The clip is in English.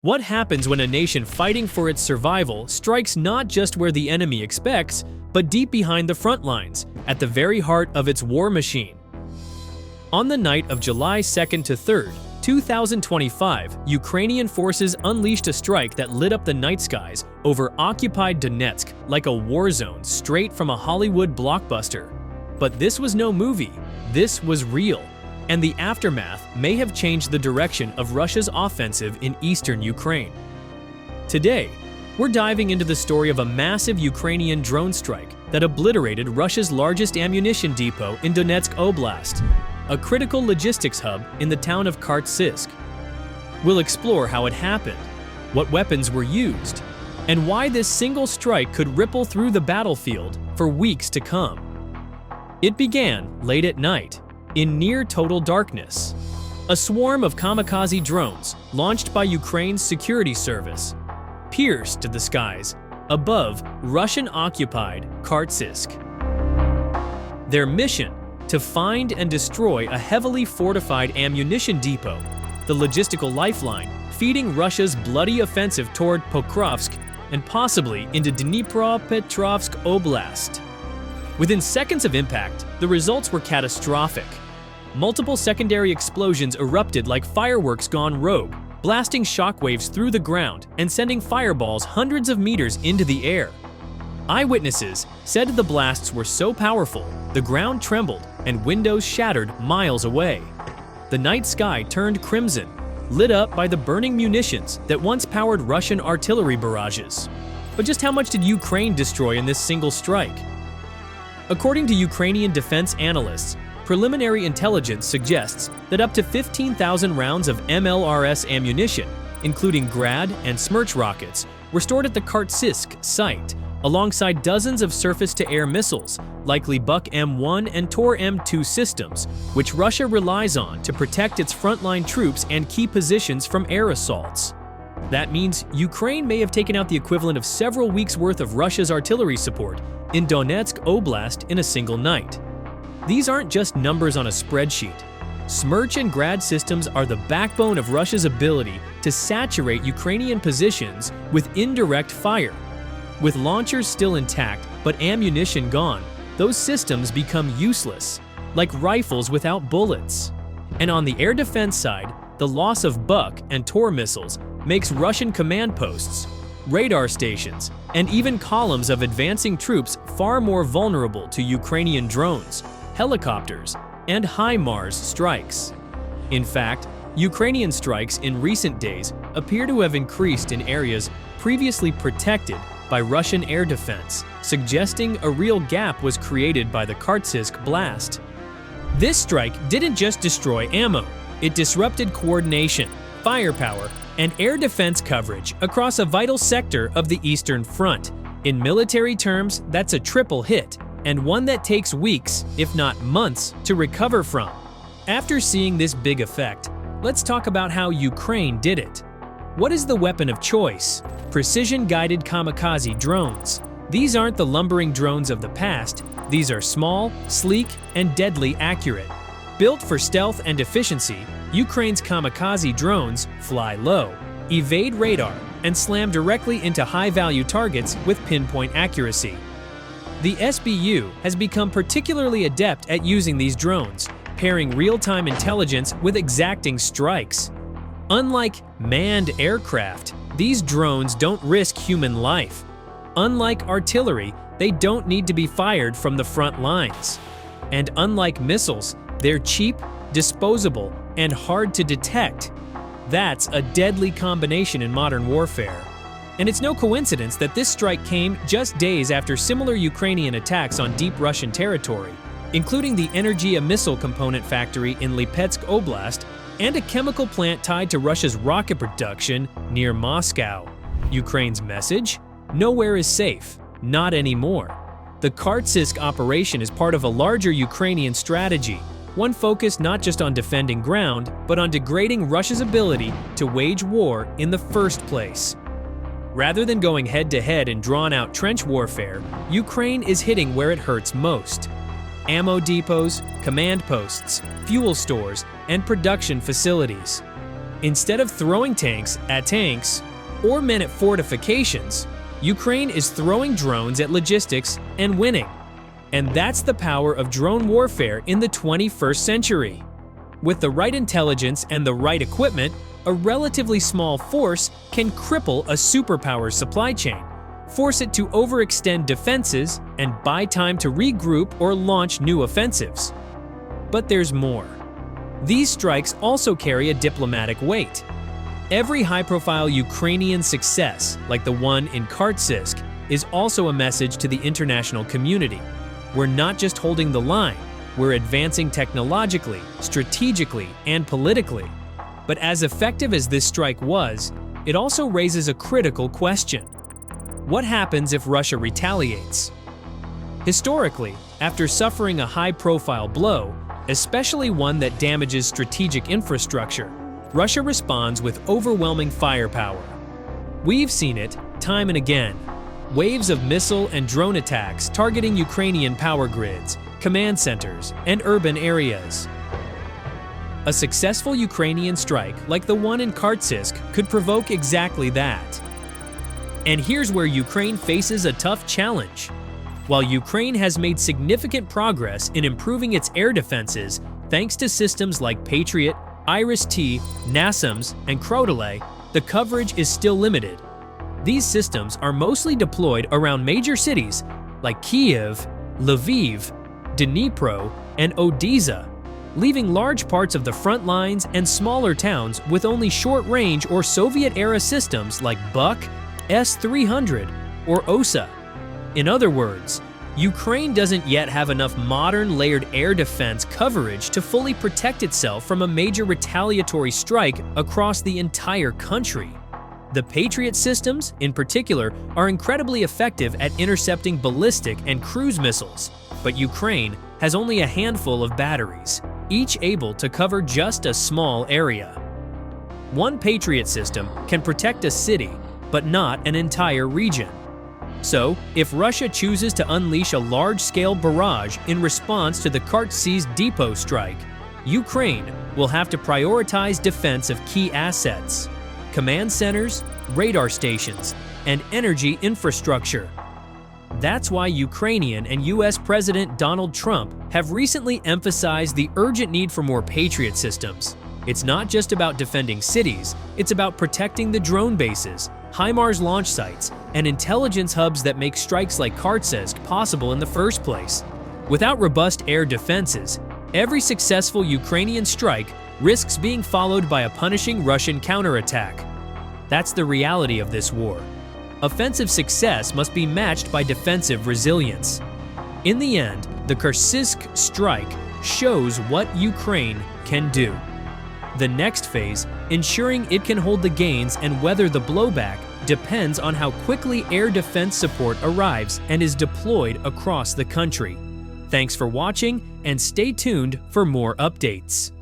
What happens when a nation fighting for its survival strikes not just where the enemy expects, but deep behind the front lines, at the very heart of its war machine? On the night of July 2nd to 3rd, 2025, Ukrainian forces unleashed a strike that lit up the night skies over occupied Donetsk like a war zone straight from a Hollywood blockbuster. But this was no movie, this was real. And the aftermath may have changed the direction of Russia's offensive in eastern Ukraine. Today, we're diving into the story of a massive Ukrainian drone strike that obliterated Russia's largest ammunition depot in Donetsk Oblast, a critical logistics hub in the town of Kartsisk. We'll explore how it happened, what weapons were used, and why this single strike could ripple through the battlefield for weeks to come. It began late at night, in near-total darkness. A swarm of kamikaze drones, launched by Ukraine's security service, pierced the skies above Russian-occupied Kartsisk. Their mission: to find and destroy a heavily fortified ammunition depot, the logistical lifeline feeding Russia's bloody offensive toward Pokrovsk and possibly into Dnipropetrovsk Oblast. Within seconds of impact, the results were catastrophic. Multiple secondary explosions erupted like fireworks gone rogue, blasting shockwaves through the ground and sending fireballs hundreds of meters into the air. Eyewitnesses said the blasts were so powerful, the ground trembled and windows shattered miles away. The night sky turned crimson, lit up by the burning munitions that once powered Russian artillery barrages. But just how much did Ukraine destroy in this single strike? According to Ukrainian defense analysts, preliminary intelligence suggests that up to 15,000 rounds of MLRS ammunition, including Grad and Smerch rockets, were stored at the Kartsisk site, alongside dozens of surface-to-air missiles, likely Buk M1 and Tor M2 systems, which Russia relies on to protect its frontline troops and key positions from air assaults. That means Ukraine may have taken out the equivalent of several weeks' worth of Russia's artillery support in Donetsk Oblast in a single night. These aren't just numbers on a spreadsheet. Smerch and Grad systems are the backbone of Russia's ability to saturate Ukrainian positions with indirect fire. With launchers still intact but ammunition gone, those systems become useless, like rifles without bullets. And on the air defense side, the loss of Buk and Tor missiles makes Russian command posts, radar stations, and even columns of advancing troops far more vulnerable to Ukrainian drones, helicopters, and HIMARS strikes. In fact, Ukrainian strikes in recent days appear to have increased in areas previously protected by Russian air defense, suggesting a real gap was created by the Kartsisk blast. This strike didn't just destroy ammo, it disrupted coordination, firepower, and air defense coverage across a vital sector of the Eastern Front. In military terms, that's a triple hit, and one that takes weeks, if not months, to recover from. After seeing this big effect, let's talk about how Ukraine did it. What is the weapon of choice? Precision-guided kamikaze drones. These aren't the lumbering drones of the past, these are small, sleek, and deadly accurate. Built for stealth and efficiency, Ukraine's kamikaze drones fly low, evade radar, and slam directly into high-value targets with pinpoint accuracy. The SBU has become particularly adept at using these drones, pairing real-time intelligence with exacting strikes. Unlike manned aircraft, these drones don't risk human life. Unlike artillery, they don't need to be fired from the front lines. And unlike missiles, they're cheap, disposable, and hard to detect. That's a deadly combination in modern warfare. And it's no coincidence that this strike came just days after similar Ukrainian attacks on deep Russian territory, including the Energia missile component factory in Lipetsk Oblast and a chemical plant tied to Russia's rocket production near Moscow. Ukraine's message? Nowhere is safe. Not anymore. The Kartsisk operation is part of a larger Ukrainian strategy, one focused not just on defending ground, but on degrading Russia's ability to wage war in the first place. Rather than going head-to-head in drawn-out trench warfare, Ukraine is hitting where it hurts most: ammo depots, command posts, fuel stores, and production facilities. Instead of throwing tanks at tanks or men at fortifications, Ukraine is throwing drones at logistics and winning. And that's the power of drone warfare in the 21st century. With the right intelligence and the right equipment, a relatively small force can cripple a superpower's supply chain, force it to overextend defenses, and buy time to regroup or launch new offensives. But there's more. These strikes also carry a diplomatic weight. Every high-profile Ukrainian success, like the one in Kharkiv, is also a message to the international community. We're not just holding the line, we're advancing technologically, strategically, and politically. But as effective as this strike was, it also raises a critical question. What happens if Russia retaliates? Historically, after suffering a high-profile blow, especially one that damages strategic infrastructure, Russia responds with overwhelming firepower. We've seen it time and again. Waves of missile and drone attacks targeting Ukrainian power grids, command centers, and urban areas. A successful Ukrainian strike like the one in Kharkiv could provoke exactly that. And here's where Ukraine faces a tough challenge. While Ukraine has made significant progress in improving its air defenses thanks to systems like Patriot, Iris-T, NASAMS, and Crotale, the coverage is still limited. These systems are mostly deployed around major cities like Kyiv, Lviv, Dnipro, and Odessa, leaving large parts of the front lines and smaller towns with only short-range or Soviet-era systems like Buk, S-300, or OSA. In other words, Ukraine doesn't yet have enough modern layered air defense coverage to fully protect itself from a major retaliatory strike across the entire country. The Patriot systems, in particular, are incredibly effective at intercepting ballistic and cruise missiles, but Ukraine has only a handful of batteries, each able to cover just a small area. One Patriot system can protect a city, but not an entire region. So, if Russia chooses to unleash a large-scale barrage in response to the Kharkiv depot strike, Ukraine will have to prioritize defense of key assets, command centers, radar stations, and energy infrastructure. That's why Ukrainian and US President Donald Trump have recently emphasized the urgent need for more Patriot systems. It's not just about defending cities, it's about protecting the drone bases, HIMARS launch sites, and intelligence hubs that make strikes like Kharkiv possible in the first place. Without robust air defenses, every successful Ukrainian strike risks being followed by a punishing Russian counterattack. That's the reality of this war. Offensive success must be matched by defensive resilience. In the end, the Kharkiv strike shows what Ukraine can do. The next phase, ensuring it can hold the gains and weather the blowback, depends on how quickly air defense support arrives and is deployed across the country. Thanks for watching, and stay tuned for more updates.